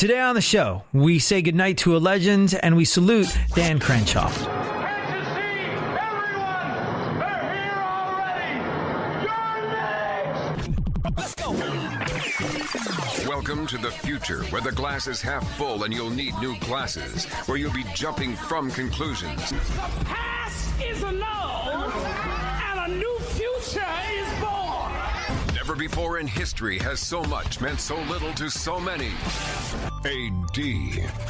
Today on the show, we say goodnight to a legend and we salute Dan Crenshaw. Welcome to the future, where the glass is half full and you'll need new glasses, where you'll be jumping from conclusions. The past is annulled, and a new future is born. Never before in history has so much meant so little to so many. AD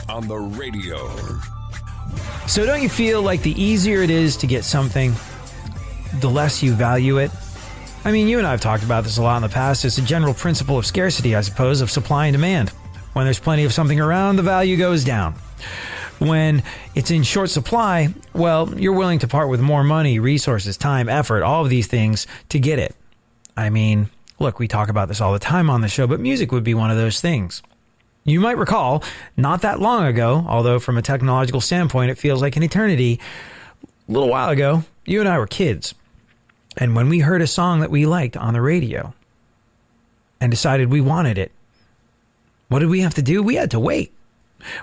on the radio. So don't you feel like the easier it is to get something, the less you value it? I mean, you and I have talked about this a lot in the past. It's a general principle of scarcity, I suppose, of supply and demand. When there's plenty of something around, the value goes down. When it's in short supply, well, you're willing to part with more money, resources, time, effort, all of these things to get it. I mean, look, we talk about this all the time on the show, but music would be one of those things. You might recall, not that long ago, although from a technological standpoint, it feels like an eternity, a little while ago, you and I were kids. And when we heard a song that we liked on the radio and decided we wanted it, what did we have to do? We had to wait.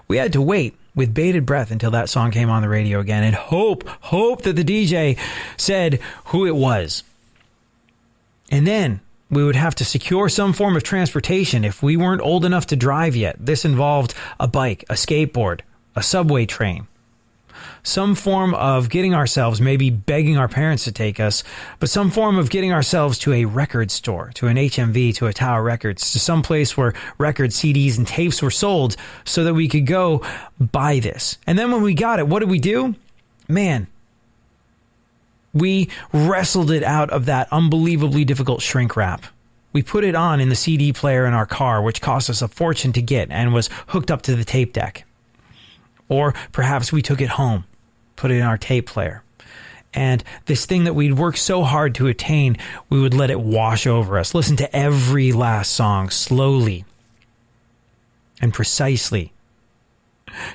We had to wait with bated breath until that song came on the radio again and hope that the DJ said who it was. And then we would have to secure some form of transportation if we weren't old enough to drive yet. This involved a bike, a skateboard, a subway train. Some form of getting ourselves, maybe begging our parents to take us, but some form of getting ourselves to a record store, to an HMV, to a Tower Records, to some place where records, CDs, and tapes were sold so that we could go buy this. And then when we got it, what did we do? Man, we wrestled it out of that unbelievably difficult shrink wrap. We put it on in the CD player in our car, which cost us a fortune to get and was hooked up to the tape deck. Or perhaps we took it home, put it in our tape player. And this thing that we'd worked so hard to attain, we would let it wash over us. Listen to every last song slowly and precisely.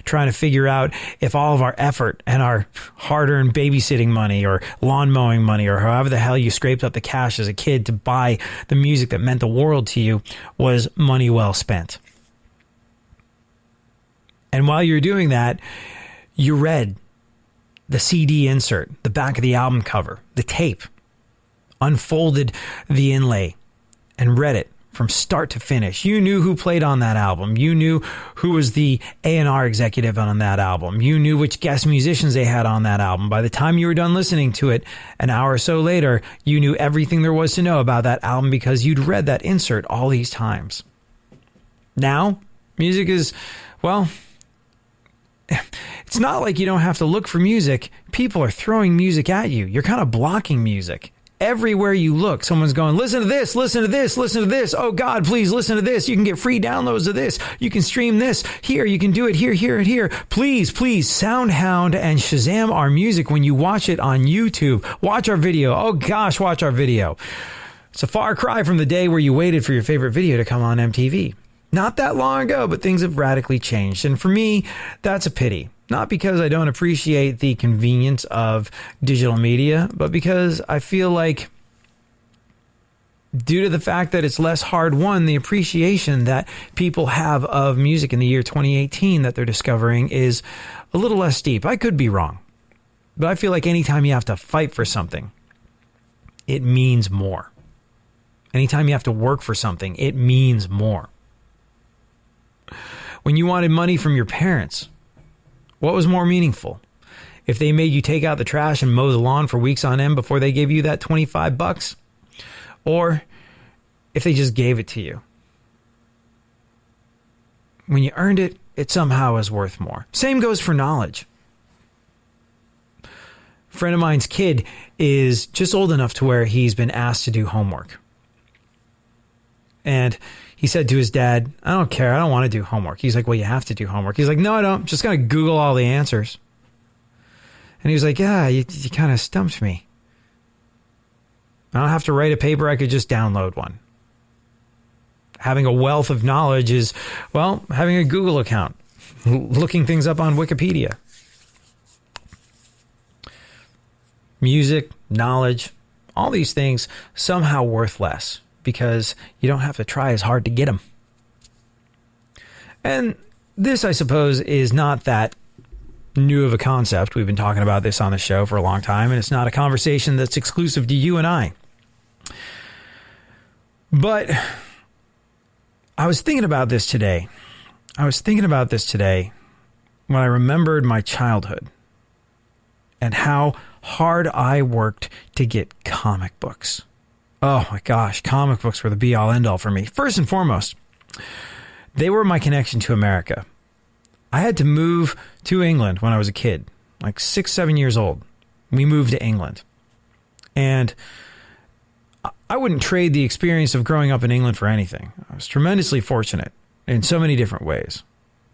Trying to figure out if all of our effort and our hard-earned babysitting money or lawn mowing money or however the hell you scraped up the cash as a kid to buy the music that meant the world to you was money well spent. And while you're doing that, you read the CD insert, the back of the album cover, the tape, unfolded the inlay, and read it from start to finish. You knew who played on that album. You knew who was the A&R executive on that album. You knew which guest musicians they had on that album. By the time you were done listening to it, an hour or so later, you knew everything there was to know about that album because you'd read that insert all these times. Now, music is, well, it's not like you don't have to look for music. People are throwing music at you. You're kind of blocking music. Everywhere you look, someone's going, listen to this, listen to this, listen to this. Oh God, please listen to this. You can get free downloads of this. You can stream this here. You can do it here, here, and here. Please, SoundHound and Shazam our music when you watch it on YouTube. Watch our video. Oh gosh, watch our video. It's a far cry from the day where you waited for your favorite video to come on MTV. Not that long ago, but things have radically changed. And for me, that's a pity. Not because I don't appreciate the convenience of digital media, but because I feel like due to the fact that it's less hard won, the appreciation that people have of music in the year 2018 that they're discovering is a little less deep. I could be wrong, but I feel like anytime you have to fight for something, it means more. Anytime you have to work for something, it means more. When you wanted money from your parents, what was more meaningful? If they made you take out the trash and mow the lawn for weeks on end before they gave you that $25? Or if they just gave it to you? When you earned it, it somehow is worth more. Same goes for knowledge. A friend of mine's kid is just old enough to where he's been asked to do homework. And he said to his dad, I don't care. I don't want to do homework. He's like, well, you have to do homework. He's like, no, I don't. I'm just going to Google all the answers. And he was like, yeah, you kind of stumped me. I don't have to write a paper. I could just download one. Having a wealth of knowledge is, well, having a Google account, looking things up on Wikipedia. Music, knowledge, all these things somehow worth less, because you don't have to try as hard to get them. And this, I suppose, is not that new of a concept. We've been talking about this on the show for a long time, and it's not a conversation that's exclusive to you and I. But I was thinking about this today. When I remembered my childhood and how hard I worked to get comic books. Oh my gosh, comic books were the be-all end-all for me. First and foremost, they were my connection to America. I had to move to England when I was a kid, like 6, 7 years old. We moved to England. And I wouldn't trade the experience of growing up in England for anything. I was tremendously fortunate in so many different ways.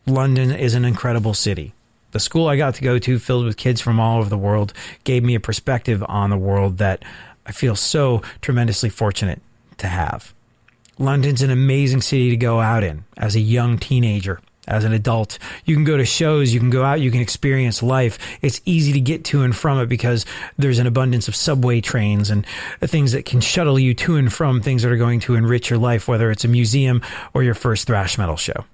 London is an incredible city. The school I got to go to, filled with kids from all over the world, gave me a perspective on the world that I feel so tremendously fortunate to have. London's an amazing city to go out in as a young teenager, as an adult. You can go to shows, you can go out, you can experience life. It's easy to get to and from it because there's an abundance of subway trains and things that can shuttle you to and from things that are going to enrich your life, whether it's a museum or your first thrash metal show.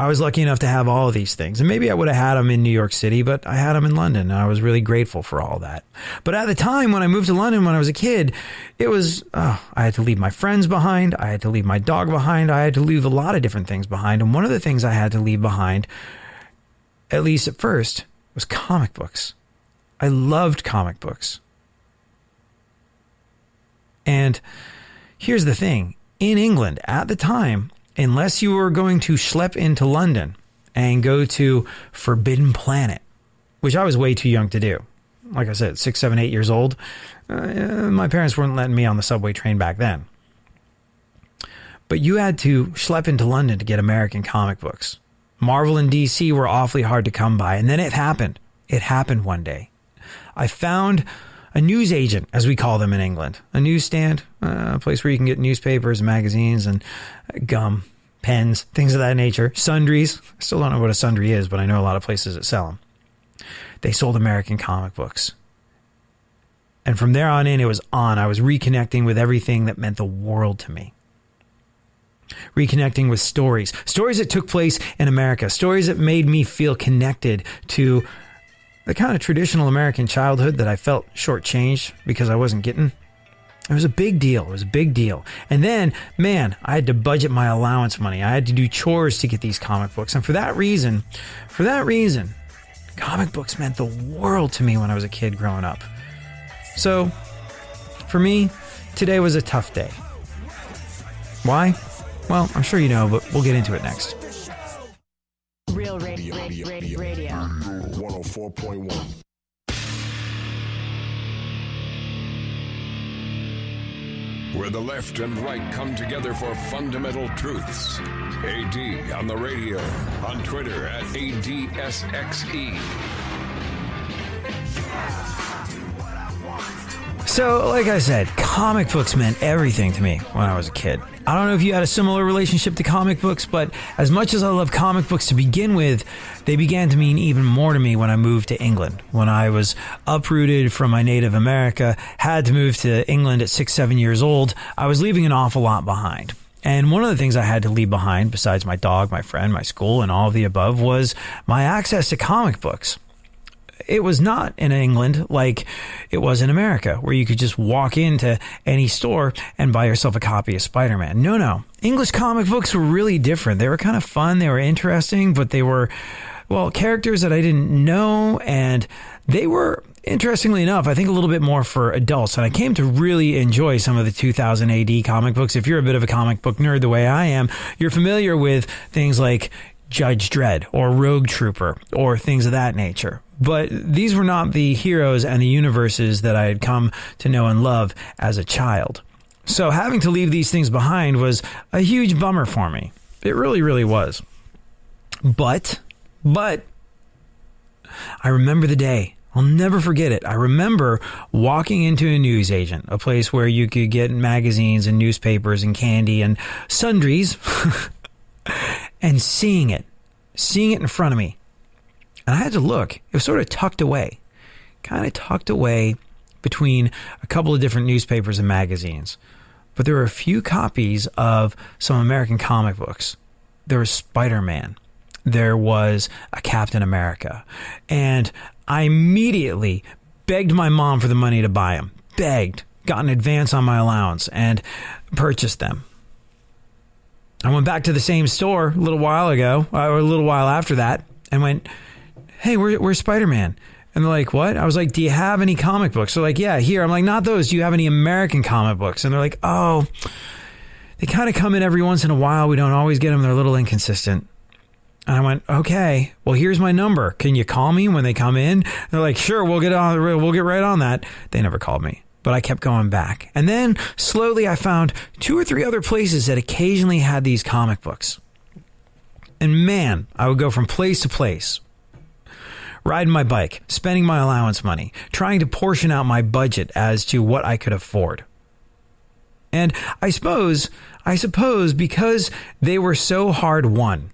I was lucky enough to have all of these things. And maybe I would have had them in New York City, but I had them in London, and I was really grateful for all that. But at the time when I moved to London when I was a kid, it was, I had to leave my friends behind. I had to leave my dog behind. I had to leave a lot of different things behind. And one of the things I had to leave behind, at least at first, was comic books. I loved comic books. And here's the thing. In England, at the time, unless you were going to schlep into London and go to Forbidden Planet, which I was way too young to do. Like I said, 6, 7, 8 years old. My parents weren't letting me on the subway train back then. But you had to schlep into London to get American comic books. Marvel and DC were awfully hard to come by. And then it happened. It happened one day. I found a newsagent, as we call them in England, a newsstand, a place where you can get newspapers, magazines, and gum, pens, things of that nature, sundries. I still don't know what a sundry is, but I know a lot of places that sell them. They sold American comic books. And from there on in, it was on. I was reconnecting with everything that meant the world to me. Reconnecting with stories that took place in America, stories that made me feel connected to the kind of traditional American childhood that I felt shortchanged because I wasn't getting. It was a big deal. It was a big deal. And then, man, I had to budget my allowance money. I had to do chores to get these comic books. And for that reason, comic books meant the world to me when I was a kid growing up. So, for me, today was a tough day. Why? Well, I'm sure you know, but we'll get into it next. Real radio. 104.1. Where the left and right come together for fundamental truths. AD on the radio, on Twitter at ADSXE. So, like I said, comic books meant everything to me when I was a kid. I don't know if you had a similar relationship to comic books, but as much as I love comic books to begin with, they began to mean even more to me when I moved to England. When I was uprooted from my native America, had to move to England at 6, 7 years old, I was leaving an awful lot behind. And one of the things I had to leave behind, besides my dog, my friend, my school, and all of the above, was my access to comic books. It was not in England like it was in America, where you could just walk into any store and buy yourself a copy of Spider-Man. No. English comic books were really different. They were kind of fun. They were interesting, but they were, well, characters that I didn't know. And they were, interestingly enough, I think a little bit more for adults. And I came to really enjoy some of the 2000 AD comic books. If you're a bit of a comic book nerd the way I am, you're familiar with things like Judge Dredd or Rogue Trooper or things of that nature. But these were not the heroes and the universes that I had come to know and love as a child. So having to leave these things behind was a huge bummer for me. It really, really was. But I remember the day. I'll never forget it. I remember walking into a newsagent, a place where you could get magazines and newspapers and candy and sundries, and seeing it in front of me. And I had to look. It was sort of tucked away, between a couple of different newspapers and magazines. But there were a few copies of some American comic books there was Spider-Man. There was a Captain America. And I immediately begged my mom for the money to buy them. Begged. Got an advance on my allowance and purchased them. I went back to the same store a little while ago, or a little while after that, and went, hey, where's Spider-Man? And they're like, what? I was like, do you have any comic books? They're like, yeah, here. I'm like, not those. Do you have any American comic books? And they're like, oh, they kind of come in every once in a while. We don't always get them. They're a little inconsistent. And I went, okay, well, here's my number. Can you call me when they come in? And they're like, sure, we'll get right on that. They never called me, but I kept going back. And then slowly I found 2 or 3 other places that occasionally had these comic books. And man, I would go from place to place, riding my bike, spending my allowance money, trying to portion out my budget as to what I could afford. And I suppose because they were so hard won,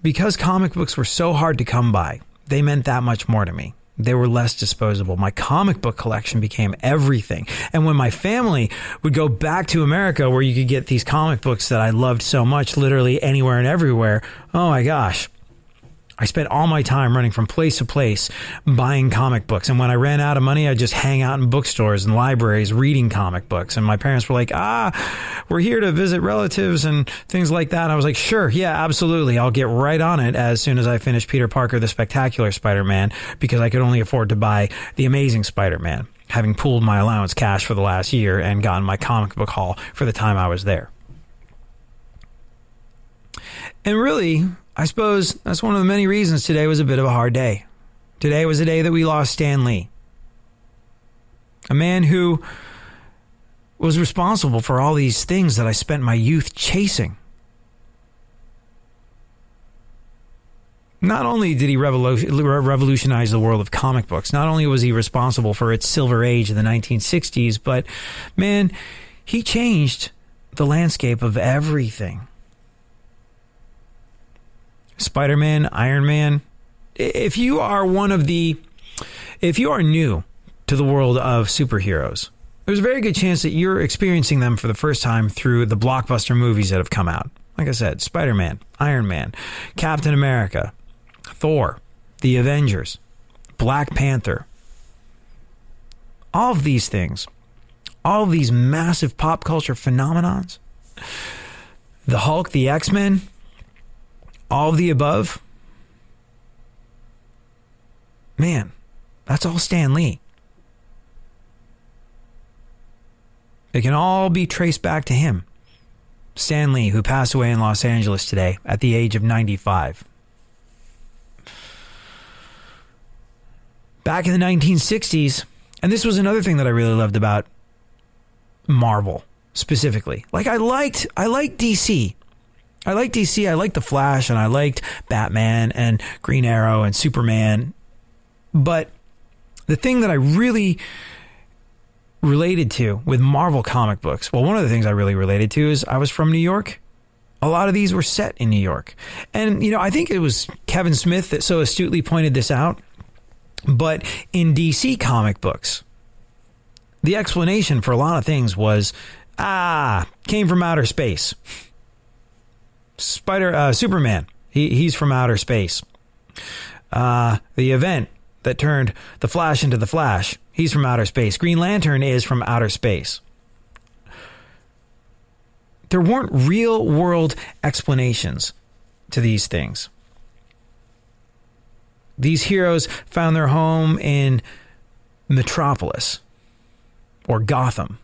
because comic books were so hard to come by, they meant that much more to me. They were less disposable. My comic book collection became everything. And when my family would go back to America where you could get these comic books that I loved so much, literally anywhere and everywhere, oh my gosh. I spent all my time running from place to place buying comic books. And when I ran out of money, I'd just hang out in bookstores and libraries reading comic books. And my parents were like, we're here to visit relatives and things like that. And I was like, sure, yeah, absolutely. I'll get right on it as soon as I finish Peter Parker, the Spectacular Spider-Man, because I could only afford to buy The Amazing Spider-Man, having pooled my allowance cash for the last year and gotten my comic book haul for the time I was there. And really, I suppose that's one of the many reasons today was a bit of a hard day. Today was a day that we lost Stan Lee, a man who was responsible for all these things that I spent my youth chasing. Not only did he revolutionize the world of comic books, not only was he responsible for its silver age in the 1960s, but man, he changed the landscape of everything. Spider-Man, Iron Man. If you are new to the world of superheroes, there's a very good chance that you're experiencing them for the first time through the blockbuster movies that have come out. Like I said, Spider-Man, Iron Man, Captain America, Thor, the Avengers, Black Panther. All of these things, all of these massive pop culture phenomenons, the Hulk, the X-Men, all of the above, man, that's all Stan Lee. It can all be traced back to him. Stan Lee, who passed away in Los Angeles today at the age of 95. Back in the 1960s, and this was another thing that I really loved about Marvel specifically. Like I liked DC. I liked DC, I liked The Flash, and I liked Batman and Green Arrow and Superman. But the thing that I really related to with Marvel comic books, well, one of the things I really related to is I was from New York. A lot of these were set in New York. And, I think it was Kevin Smith that so astutely pointed this out. But in DC comic books, the explanation for a lot of things was, came from outer space. Superman, he's from outer space. The event that turned the Flash into the Flash, he's from outer space. Green Lantern is from outer space. There weren't real world explanations to these things. These heroes found their home in Metropolis or Gotham.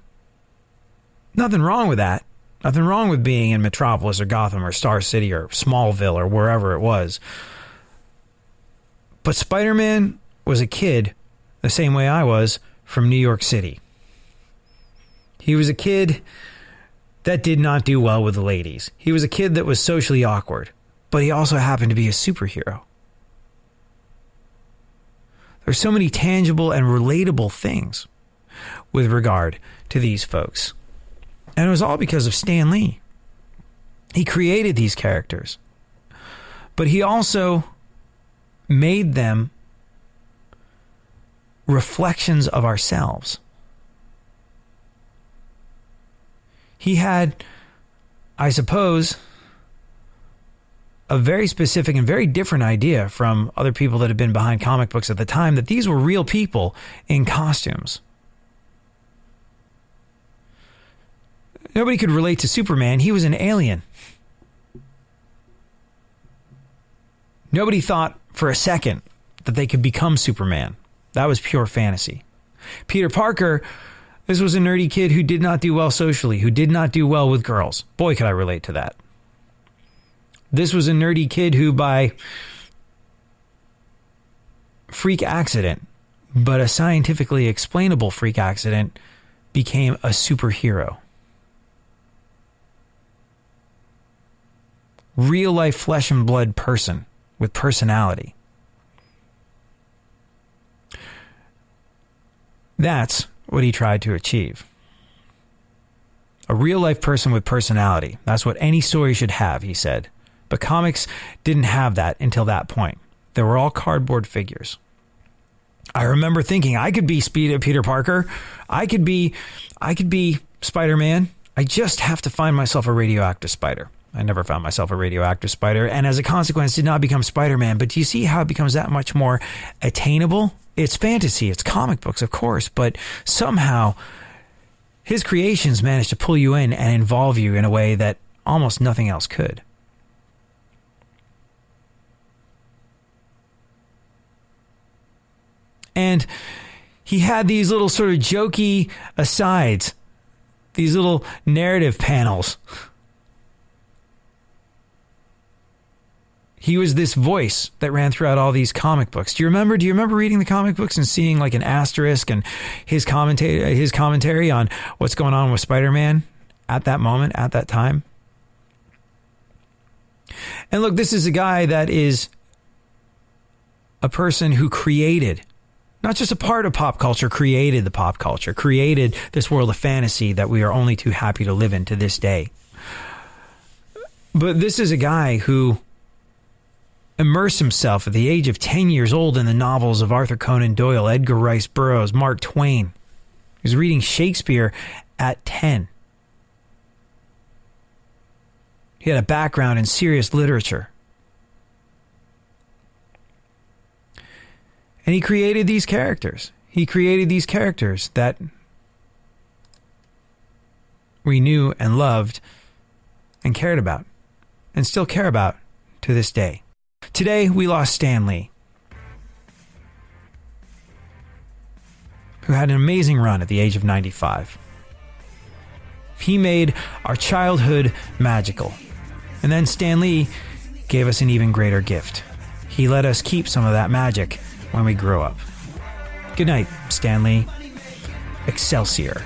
Nothing wrong with that. Nothing wrong with being in Metropolis or Gotham or Star City or Smallville or wherever it was. But Spider-Man was a kid the same way I was from New York City. He was a kid that did not do well with the ladies. He was a kid that was socially awkward, but he also happened to be a superhero. There's so many tangible and relatable things with regard to these folks. And it was all because of Stan Lee. He created these characters. But he also made them reflections of ourselves. He had, I suppose, a very specific and very different idea from other people that had been behind comic books at the time, that these were real people in costumes. Nobody could relate to Superman. He was an alien. Nobody thought for a second that they could become Superman. That was pure fantasy. Peter Parker, this was a nerdy kid who did not do well socially, who did not do well with girls. Boy, could I relate to that. This was a nerdy kid who, by freak accident, but a scientifically explainable freak accident, became a superhero. Real life flesh and blood person with personality. That's what he tried to achieve. A real life person with personality. That's what any story should have, he said. But comics didn't have that until that point. They were all cardboard figures. I remember thinking I could be Peter Parker. I could be Spider-Man. I just have to find myself a radioactive spider. I never found myself a radioactive spider, and as a consequence did not become Spider-Man. But do you see how it becomes that much more attainable? It's fantasy, it's comic books, of course, but somehow his creations managed to pull you in and involve you in a way that almost nothing else could. And he had these little sort of jokey asides, these little narrative panels. He was this voice that ran throughout all these comic books. Do you remember reading the comic books and seeing like an asterisk and his commentary on what's going on with Spider-Man at that moment, at that time? And look, this is a guy that is a person who created, not just a part of pop culture, created the pop culture, created this world of fantasy that we are only too happy to live in to this day. But this is a guy who immersed himself at the age of 10 years old in the novels of Arthur Conan Doyle, Edgar Rice Burroughs, Mark Twain. He was reading Shakespeare at 10. He had a background in serious literature. And he created these characters. He created these characters that we knew and loved and cared about and still care about to this day. Today, we lost Stan Lee, who had an amazing run at the age of 95. He made our childhood magical. And then Stan Lee gave us an even greater gift. He let us keep some of that magic when we grow up. Good night, Stan Lee. Excelsior.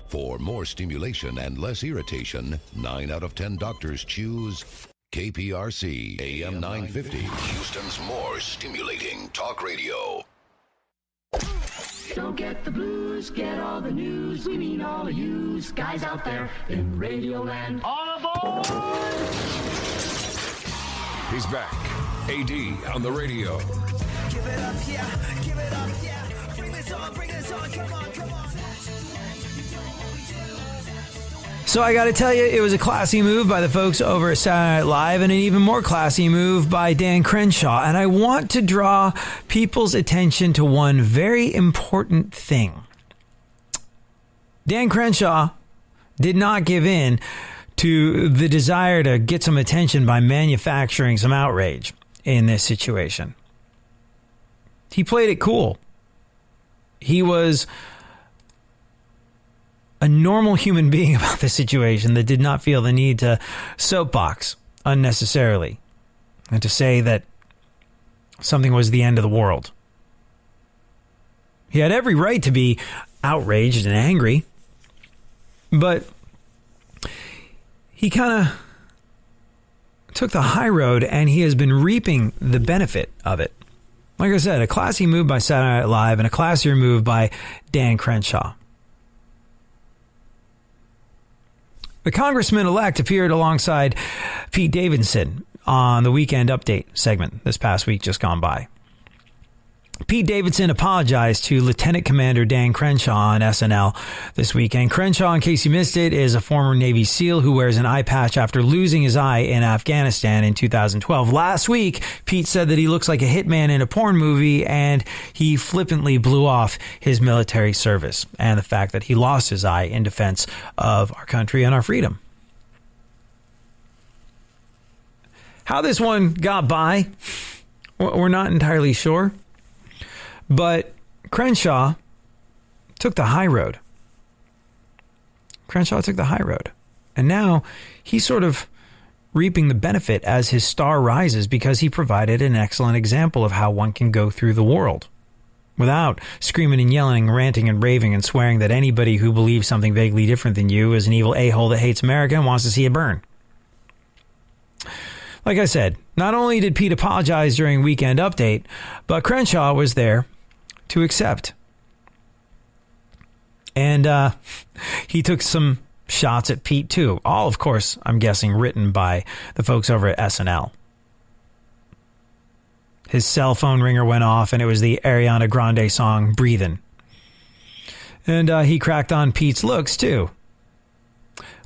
For more stimulation and less irritation, 9 out of 10 doctors choose KPRC AM 950, Houston's more stimulating talk radio. Don't get the blues, get all the news. We mean all of you guys out there in Radioland. All aboard! He's back. AD on the radio. Give it up, yeah. Give it up, yeah. Bring this on, come on, come on. So I got to tell you, it was a classy move by the folks over at Saturday Night Live, and an even more classy move by Dan Crenshaw. And I want to draw people's attention to one very important thing. Dan Crenshaw did not give in to the desire to get some attention by manufacturing some outrage in this situation. He played it cool. He was a normal human being about the situation that did not feel the need to soapbox unnecessarily and to say that something was the end of the world. He had every right to be outraged and angry, but he kind of took the high road, and he has been reaping the benefit of it. Like I said, a classy move by Saturday Night Live and a classier move by Dan Crenshaw. The congressman-elect appeared alongside Pete Davidson on the Weekend Update segment this past week just gone by. Pete Davidson apologized to Lieutenant Commander Dan Crenshaw on SNL this weekend. Crenshaw, in case you missed it, is a former Navy SEAL who wears an eye patch after losing his eye in Afghanistan in 2012. Last week, Pete said that he looks like a hitman in a porn movie, and he flippantly blew off his military service and the fact that he lost his eye in defense of our country and our freedom. How this one got by, we're not entirely sure. But Crenshaw took the high road. And now he's sort of reaping the benefit as his star rises because he provided an excellent example of how one can go through the world without screaming and yelling, ranting and raving and swearing that anybody who believes something vaguely different than you is an evil a-hole that hates America and wants to see it burn. Like I said, not only did Pete apologize during Weekend Update, but Crenshaw was there to accept. And he took some shots at Pete, too. All, of course, I'm guessing, written by the folks over at SNL. His cell phone ringer went off, and it was the Ariana Grande song, Breathin'. And he cracked on Pete's looks, too.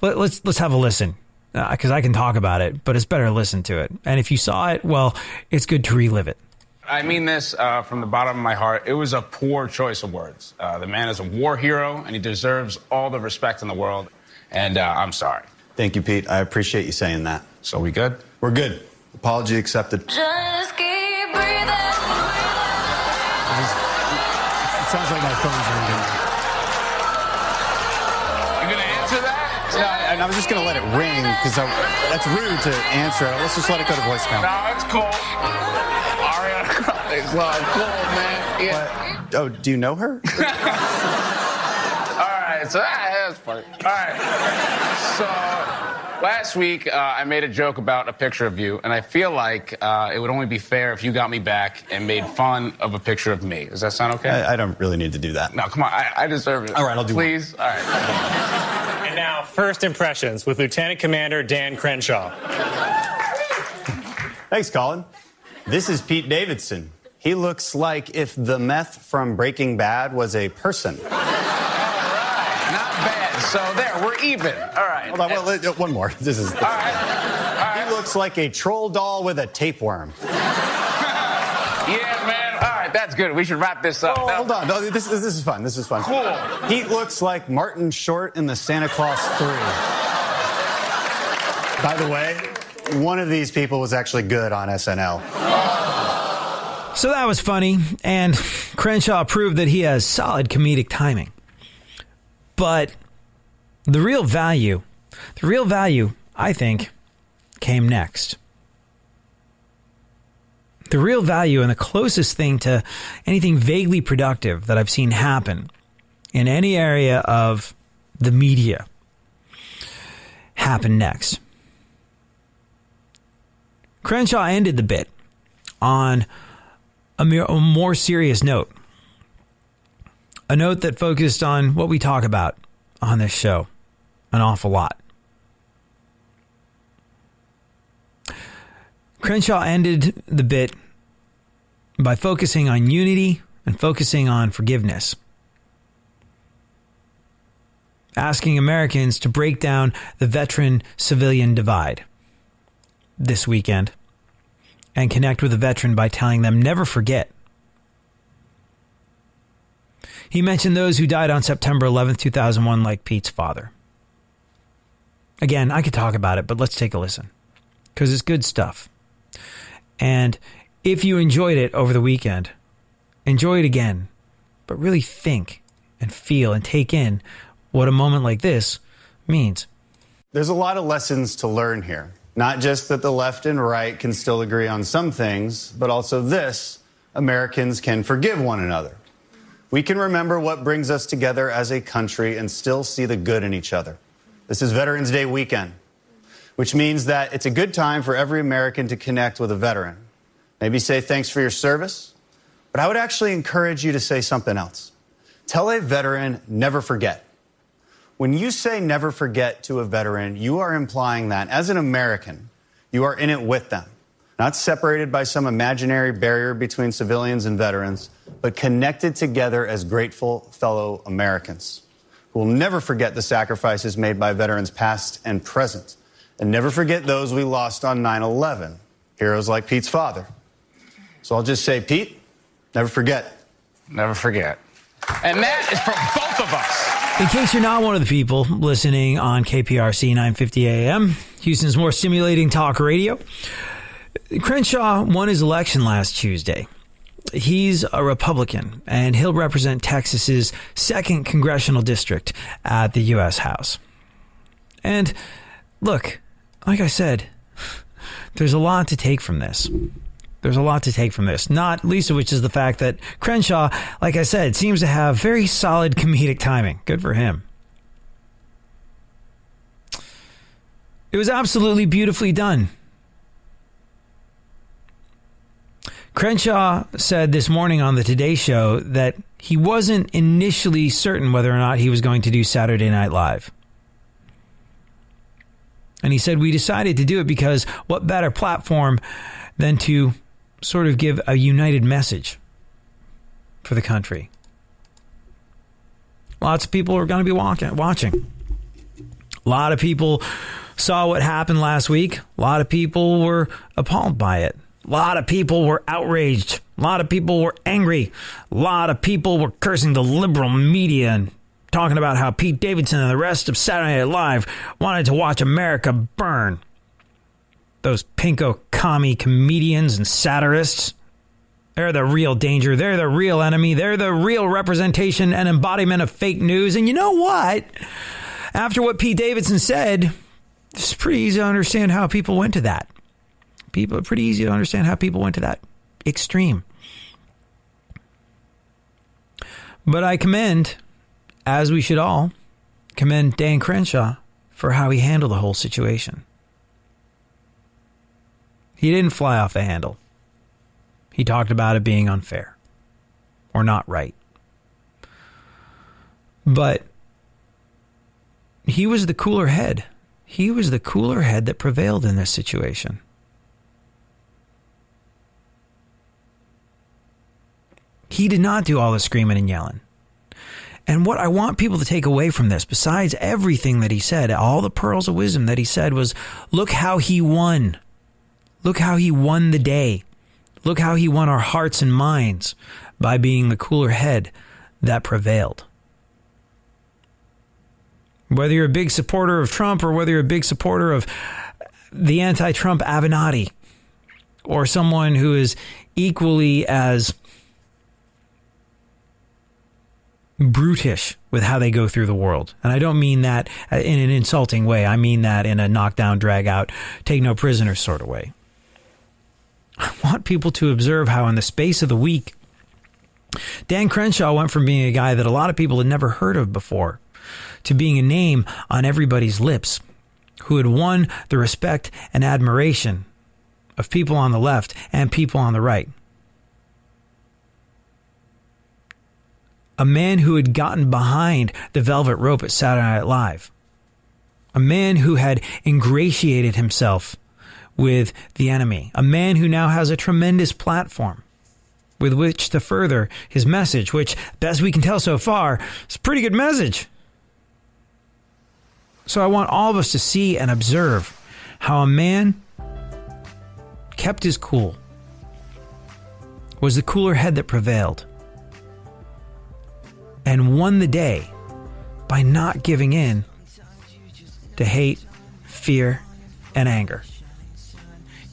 Let's have a listen. Because I can talk about it, but it's better to listen to it. And if you saw it, well, it's good to relive it. I mean this from the bottom of my heart. It was a poor choice of words. The man is a war hero, and he deserves all the respect in the world. And I'm sorry. Thank you, Pete. I appreciate you saying that. So we good? We're good. Apology accepted. Just keep breathing. It sounds like my phone's ringing. You gonna answer that? No, and I was just going to let it ring because that's rude to answer it. Let's just let it go to voicemail. No, it's cool. Ariana Grande's cool, man. Yeah. What? Oh, do you know her? All right, so that's funny. All right. So last week, I made a joke about a picture of you, and I feel like it would only be fair if you got me back and made fun of a picture of me. Does that sound okay? I don't really need to do that. No, come on. I deserve it. All right, I'll do Please? All right. And now, first impressions with Lieutenant Commander Dan Crenshaw. Thanks, Colin. This is Pete Davidson. He looks like if the meth from Breaking Bad was a person. All right. Not bad. So there, we're even. All right. Hold on, well, one more. This is. All right. He looks like a troll doll with a tapeworm. Yeah, man. All right, that's good. We should wrap this up. Oh, hold on. No, this is fun. This is fun. Cool. He looks like Martin Short in the Santa Claus 3. By the way, one of these people was actually good on SNL. So that was funny, and Crenshaw proved that he has solid comedic timing. But the real value, I think, came next. The real value and the closest thing to anything vaguely productive that I've seen happen in any area of the media happened next. Crenshaw ended the bit on a more serious note. A note that focused on what we talk about on this show an awful lot. Crenshaw ended the bit by focusing on unity and focusing on forgiveness. Asking Americans to break down the veteran-civilian divide this weekend and connect with a veteran by telling them never forget. He mentioned those who died on September 11th, 2001, like Pete's father. Again, I could talk about it, but let's take a listen because it's good stuff. And if you enjoyed it over the weekend, enjoy it again, but really think and feel and take in what a moment like this means. There's a lot of lessons to learn here. Not just that the left and right can still agree on some things, but also this: Americans can forgive one another. We can remember what brings us together as a country and still see the good in each other. This is Veterans Day weekend, which means that it's a good time for every American to connect with a veteran. Maybe say thanks for your service, but I would actually encourage you to say something else. Tell a veteran, never forget. When you say never forget to a veteran, you are implying that as an American, you are in it with them. not separated by some imaginary barrier between civilians and veterans, but connected together as grateful fellow Americans who will never forget the sacrifices made by veterans past and present, and never forget those we lost on 9/11, heroes like Pete's father. So I'll just say, Pete, never forget. Never forget. And that is from both of us. In case you're not one of the people listening on KPRC 950 AM, Houston's more stimulating talk radio, Crenshaw won his election last Tuesday. He's a Republican, and he'll represent Texas's 2nd congressional district at the U.S. House. And look, like I said, there's a lot to take from this. There's a lot to take from this, not least of which is the fact that Crenshaw, like I said, seems to have very solid comedic timing. Good for him. It was absolutely beautifully done. Crenshaw said this morning on the Today Show that he wasn't initially certain whether or not he was going to do Saturday Night Live. And he said, we decided to do it because what better platform than to sort of give a united message for the country. Lots of people are going to be watching. A lot of people saw what happened last week. A lot of people were appalled by it. A lot of people were outraged. A lot of people were angry. A lot of people were cursing the liberal media and talking about how Pete Davidson and the rest of Saturday Night Live wanted to watch America burn. Those pinko commie comedians and satirists. They're the real danger. They're the real enemy. They're the real representation and embodiment of fake news. And you know what? After what Pete Davidson said, it's pretty easy to understand how people went to that. Pretty easy to understand how people went to that extreme. But I commend, as we should all, commend Dan Crenshaw for how he handled the whole situation. He didn't fly off the handle. He talked about it being unfair or not right. But he was the cooler head. He was the cooler head that prevailed in this situation. He did not do all the screaming and yelling. And what I want people to take away from this, besides everything that he said, all the pearls of wisdom that he said, was look how he won. Look how he won the day. Look how he won our hearts and minds by being the cooler head that prevailed. Whether you're a big supporter of Trump or whether you're a big supporter of the anti-Trump Avenatti, or someone who is equally as brutish with how they go through the world. And I don't mean that in an insulting way. I mean that in a knockdown, drag out, take no prisoners sort of way. I want people to observe how in the space of the week, Dan Crenshaw went from being a guy that a lot of people had never heard of before to being a name on everybody's lips, who had won the respect and admiration of people on the left and people on the right. A man who had gotten behind the velvet rope at Saturday Night Live. A man who had ingratiated himself with the enemy. A man who now has a tremendous platform with which to further his message, which, best we can tell so far, is a pretty good message. So I want all of us to see and observe how a man kept his cool, was the cooler head that prevailed, and won the day by not giving in to hate, fear, and anger.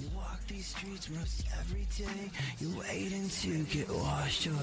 You walk these streets most every day. You waiting to get washed away.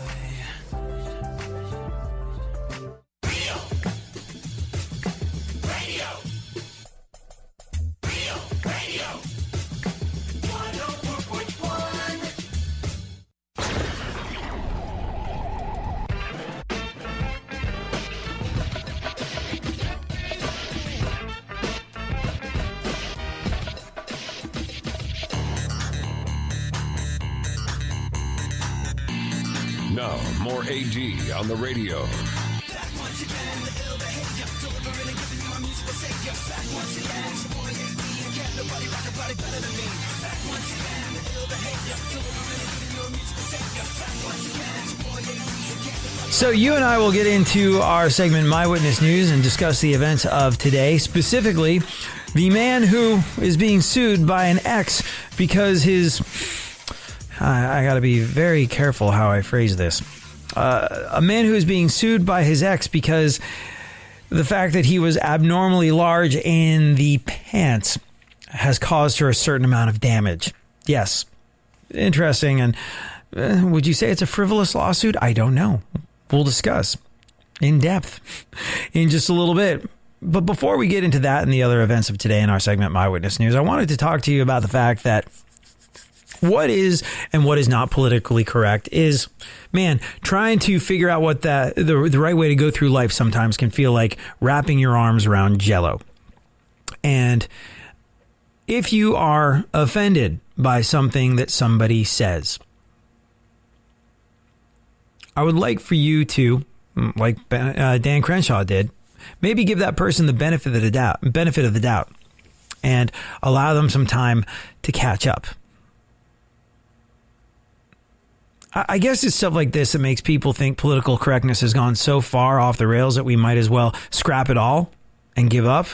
Now, more AD on the radio. So you and I will get into our segment My Witness News and discuss the events of today, specifically the man who is being sued by an ex because his... I got to be very careful how I phrase this. A man who is being sued by his ex because the fact that he was abnormally large in the pants has caused her a certain amount of damage. Yes. Interesting. And would you say it's a frivolous lawsuit? I don't know. We'll discuss in depth in just a little bit. But before we get into that and the other events of today in our segment, My Witness News, I wanted to talk to you about the fact that what is and what is not politically correct is, man, trying to figure out what the right way to go through life sometimes can feel like wrapping your arms around Jell-O. And if you are offended by something that somebody says, I would like for you to, like Dan Crenshaw did, maybe give that person the benefit of the doubt, and allow them some time to catch up. I guess it's stuff like this that makes people think political correctness has gone so far off the rails that we might as well scrap it all and give up.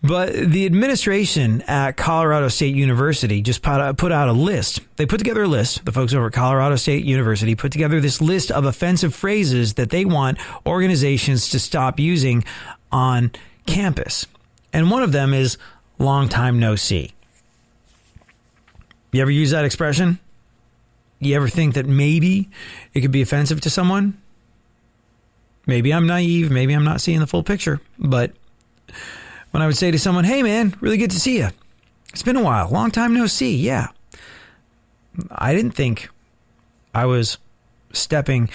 But the administration at Colorado State University just put out a list. They put together a list. The folks over at Colorado State University put together this list of offensive phrases that they want organizations to stop using on campus. And one of them is long time no see. You ever use that expression? You ever think that maybe it could be offensive to someone? Maybe I'm naive. Maybe I'm not seeing the full picture. But when I would say to someone, hey, man, really good to see you. It's been a while. Long time no see. Yeah. I didn't think I was stepping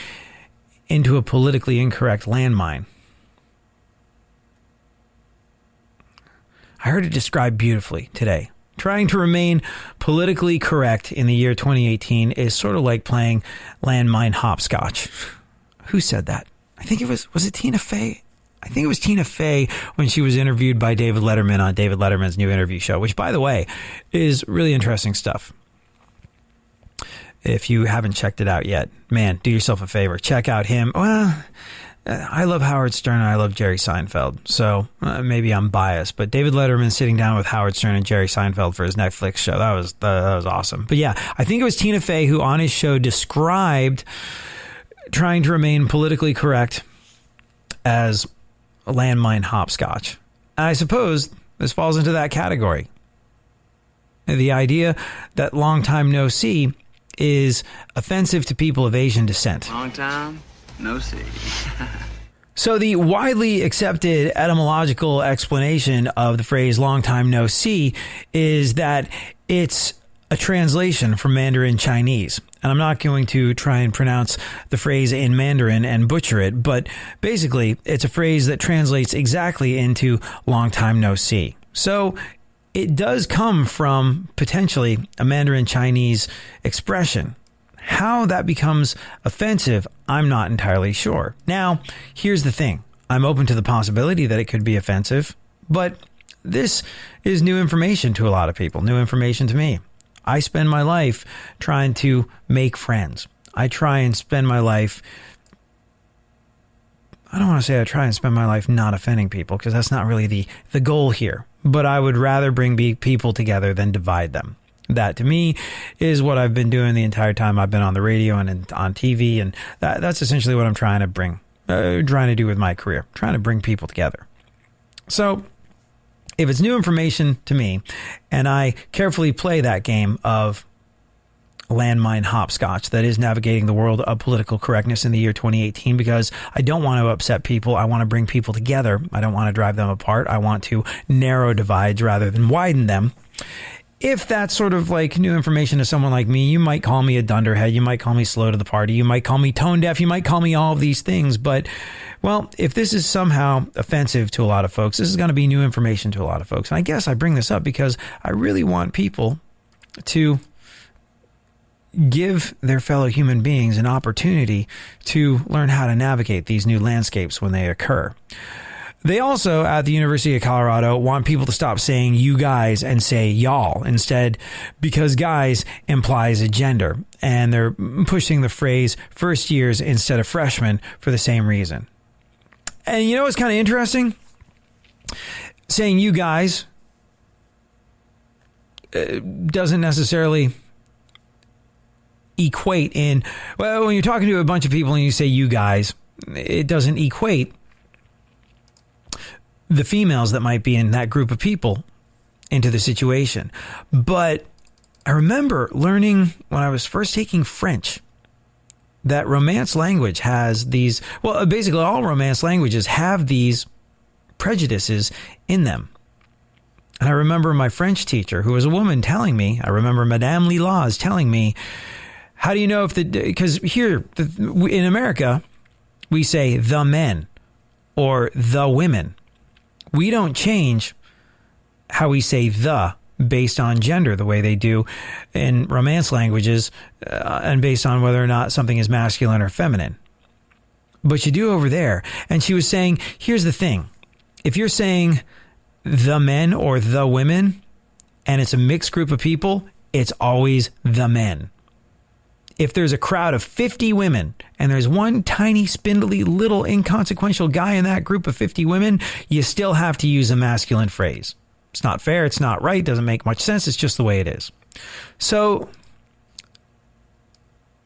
into a politically incorrect landmine. I heard it described beautifully today. Trying to remain politically correct in the year 2018 is sort of like playing landmine hopscotch. Who said that? I think it was it Tina Fey? I think it was Tina Fey when she was interviewed by David Letterman on David Letterman's new interview show, which, by the way, is really interesting stuff. If you haven't checked it out yet, man, do yourself a favor. Check out him. Well, I love Howard Stern and I love Jerry Seinfeld, so maybe I'm biased. But David Letterman sitting down with Howard Stern and Jerry Seinfeld for his Netflix show, that was awesome. But yeah, I think it was Tina Fey who on his show described trying to remain politically correct as a landmine hopscotch. And I suppose this falls into that category. The idea that long time no see is offensive to people of Asian descent. Long time no see. So the widely accepted etymological explanation of the phrase long time no see is that it's a translation from Mandarin Chinese. And I'm not going to try and pronounce the phrase in Mandarin and butcher it, but basically it's a phrase that translates exactly into long time no see. So it does come from potentially a Mandarin Chinese expression. How that becomes offensive, I'm not entirely sure. Now, here's the thing. I'm open to the possibility that it could be offensive, but this is new information to a lot of people, new information to me. I spend my life trying to make friends. I try and spend my life, I don't want to say I try and spend my life not offending people, because that's not really the goal here. But I would rather bring people together than divide them. That, to me, is what I've been doing the entire time I've been on the radio and on TV, and that's essentially what I'm trying to do with my career, trying to bring people together. So if it's new information to me, and I carefully play that game of landmine hopscotch that is navigating the world of political correctness in the year 2018, because I don't want to upset people. I want to bring people together. I don't want to drive them apart. I want to narrow divides rather than widen them. If that's sort of like new information to someone like me, you might call me a dunderhead. You might call me slow to the party. You might call me tone deaf. You might call me all of these things. But, well, if this is somehow offensive to a lot of folks, this is going to be new information to a lot of folks. And I guess I bring this up because I really want people to give their fellow human beings an opportunity to learn how to navigate these new landscapes when they occur. They also, at the University of Colorado, want people to stop saying you guys and say y'all instead, because guys implies a gender. And they're pushing the phrase first years instead of freshmen for the same reason. And you know what's kind of interesting? Saying you guys doesn't necessarily equate in, well, when you're talking to a bunch of people and you say you guys, it doesn't equate the females that might be in that group of people into the situation. But I remember learning when I was first taking French that Romance language has these, well, basically all Romance languages have these prejudices in them. And I remember my French teacher, who was a woman, telling me, I remember Madame Lilas telling me, how do you know if because here in America, we say the men or the women. We don't change how we say the based on gender the way they do in Romance languages and based on whether or not something is masculine or feminine. But you do over there. And she was saying, here's the thing. If you're saying the men or the women and it's a mixed group of people, it's always the men. If there's a crowd of 50 women and there's one tiny, spindly, little, inconsequential guy in that group of 50 women, you still have to use a masculine phrase. It's not fair. It's not right. Doesn't make much sense. It's just the way it is. So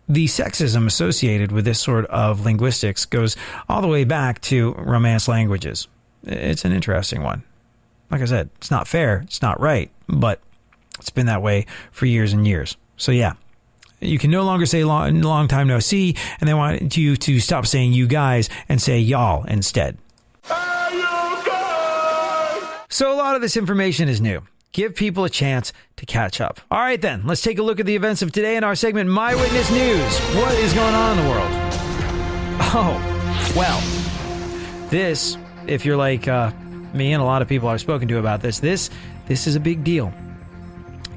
the sexism associated with this sort of linguistics goes all the way back to Romance languages. It's an interesting one. Like I said, it's not fair. It's not right. But it's been that way for years and years. So yeah. You can no longer say long time no see, and they want you to stop saying you guys and say y'all instead. So a lot of this information is new. Give people a chance to catch up. All right, then, let's take a look at the events of today in our segment, My Witness News. What is going on in the world? Oh, well, this, if you're like me and a lot of people I've spoken to about this is a big deal.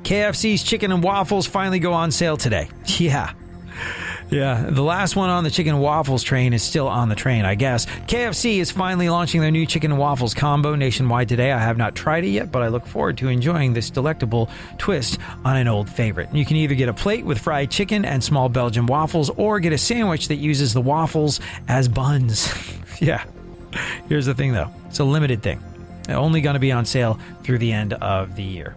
KFC's chicken and waffles finally go on sale today. Yeah. The last one on the chicken and waffles train is still on the train, I guess. KFC is finally launching their new chicken and waffles combo nationwide today. I have not tried it yet, but I look forward to enjoying this delectable twist on an old favorite. You can either get a plate with fried chicken and small Belgian waffles, or get a sandwich that uses the waffles as buns. Yeah. Here's the thing, though. It's a limited thing. Only going to be on sale through the end of the year.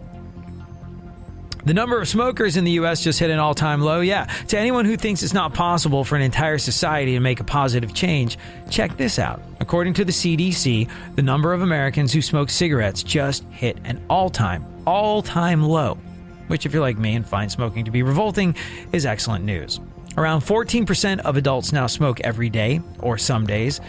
The number of smokers in the U.S. just hit an all-time low. Yeah, to anyone who thinks it's not possible for an entire society to make a positive change, check this out. According to the CDC, the number of Americans who smoke cigarettes just hit an all-time low, which, if you're like me and find smoking to be revolting, is excellent news. Around 14% of adults now smoke every day, or some days,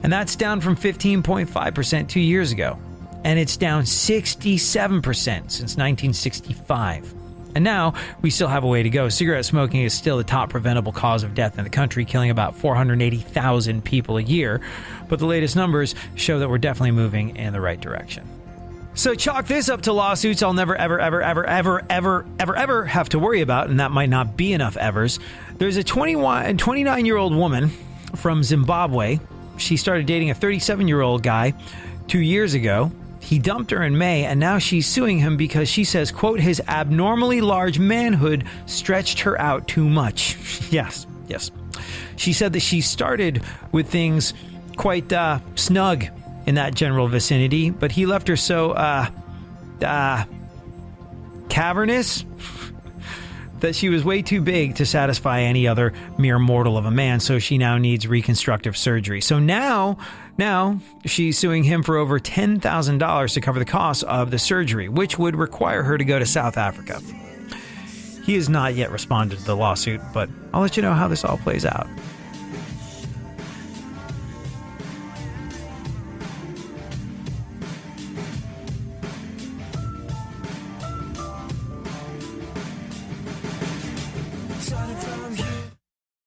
and that's down from 15.5% 2 years ago. And it's down 67% since 1965. And now, we still have a way to go. Cigarette smoking is still the top preventable cause of death in the country, killing about 480,000 people a year. But the latest numbers show that we're definitely moving in the right direction. So chalk this up to lawsuits I'll never, ever have to worry about, and that might not be enough evers. There's a 29-year-old woman from Zimbabwe. She started dating a 37-year-old guy 2 years ago. He dumped her in May, and now she's suing him because she says, quote, his abnormally large manhood stretched her out too much. Yes. She said that she started with things quite snug in that general vicinity, but he left her so cavernous that she was way too big to satisfy any other mere mortal of a man, so she now needs reconstructive surgery. So now she's suing him for over $10,000 to cover the costs of the surgery, which would require her to go to South Africa. He has not yet responded to the lawsuit, but I'll let you know how this all plays out.